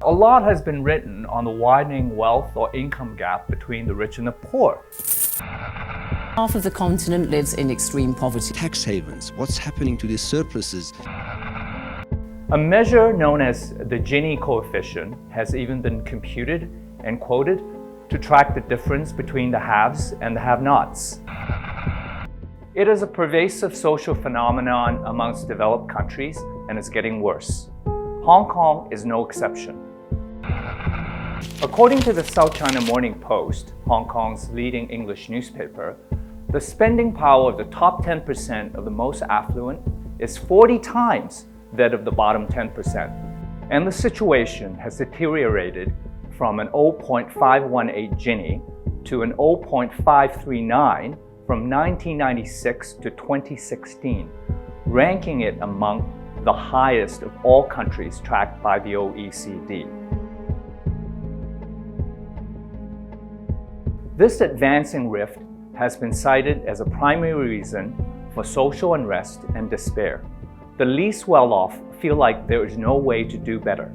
A lot has been written on the widening wealth or income gap between the rich and the poor. Half of the continent lives in extreme poverty. Tax havens, what's happening to these surpluses? A measure known as the Gini coefficient has even been computed and quoted to track the difference between the haves and the have-nots. It is a pervasive social phenomenon amongst developed countries and is getting worse. Hong Kong is no exception. According to the South China Morning Post, Hong Kong's leading English newspaper, the spending power of the top 10% of the most affluent is 40 times that of the bottom 10%. And the situation has deteriorated from an 0.518 Gini to an 0.539 from 1996 to 2016, ranking it among the highest of all countries tracked by the OECD. This advancing rift has been cited as a primary reason for social unrest and despair. The least well-off feel like there is no way to do better,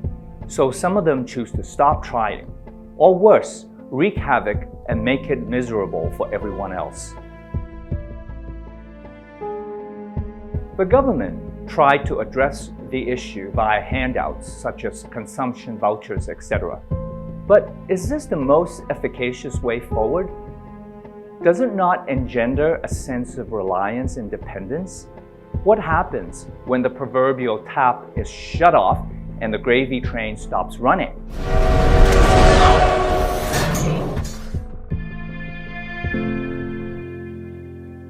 so some of them choose to stop trying, or worse, wreak havoc and make it miserable for everyone else. The government tried to address the issue via handouts such as consumption vouchers, etc. But is this the most efficacious way forward? Does it not engender a sense of reliance and dependence? What happens when the proverbial tap is shut off and the gravy train stops running?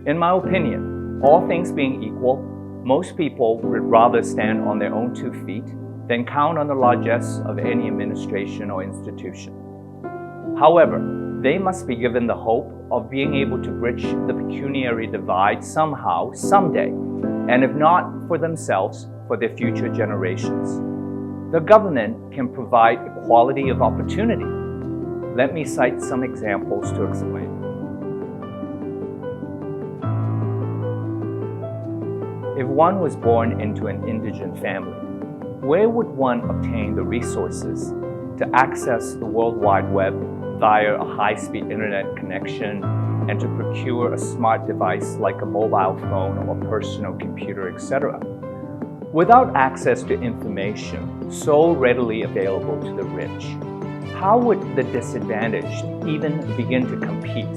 In my opinion, all things being equal, most people would rather stand on their own 2 feet than count on the largesse of any administration or institution. However, they must be given the hope of being able to bridge the pecuniary divide somehow, someday, and if not for themselves, for their future generations. The government can provide equality of opportunity. Let me cite some examples to explain. If one was born into an indigent family, where would one obtain the resources to access the World Wide Web via a high-speed internet connection and to procure a smart device like a mobile phone or personal computer, etc.? Without access to information so readily available to the rich, how would the disadvantaged even begin to compete,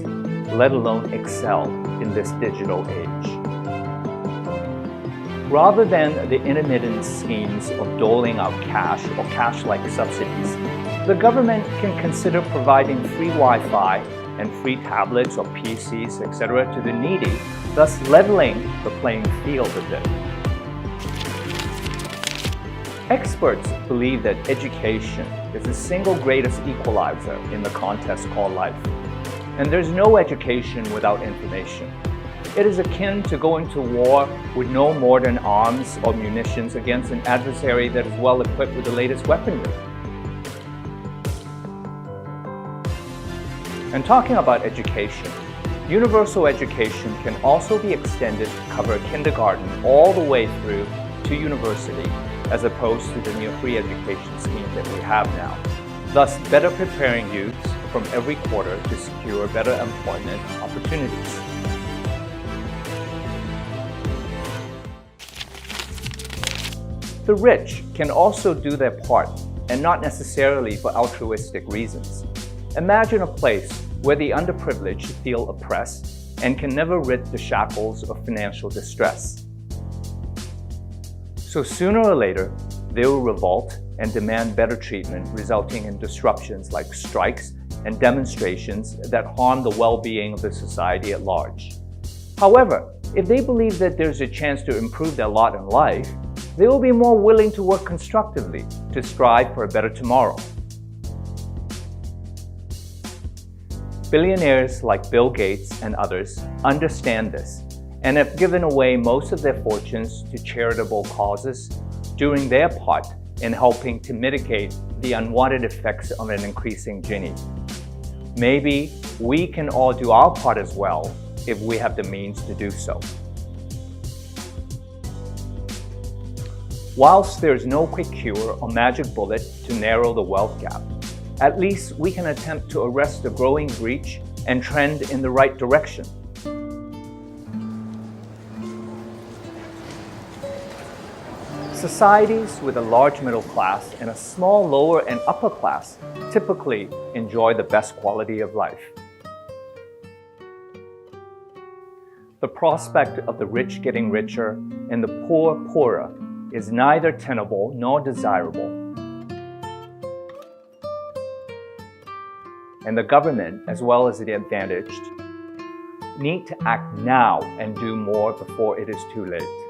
let alone excel in this digital age? Rather than the intermittent schemes of doling out cash or cash-like subsidies, the government can consider providing free Wi-Fi and free tablets or PCs, etc. to the needy, thus leveling the playing field a bit. Experts believe that education is the single greatest equalizer in the contest called life. And there's no education without information. It is akin to going to war with no modern arms or munitions against an adversary that is well equipped with the latest weaponry. And talking about education, universal education can also be extended to cover kindergarten all the way through to university, as opposed to the near free education scheme that we have now, thus better preparing youths from every quarter to secure better employment opportunities. The rich can also do their part, and not necessarily for altruistic reasons. Imagine a place where the underprivileged feel oppressed and can never rid the shackles of financial distress. So sooner or later, they will revolt and demand better treatment, resulting in disruptions like strikes and demonstrations that harm the well-being of the society at large. However, if they believe that there's a chance to improve their lot in life, they will be more willing to work constructively to strive for a better tomorrow. Billionaires like Bill Gates and others understand this and have given away most of their fortunes to charitable causes, doing their part in helping to mitigate the unwanted effects of an increasing Gini. Maybe we can all do our part as well if we have the means to do so. Whilst there is no quick cure or magic bullet to narrow the wealth gap, at least we can attempt to arrest the growing breach and trend in the right direction. Societies with a large middle class and a small lower and upper class typically enjoy the best quality of life. The prospect of the rich getting richer and the poor poorer is neither tenable nor desirable. And the government, as well as the advantaged, need to act now and do more before it is too late.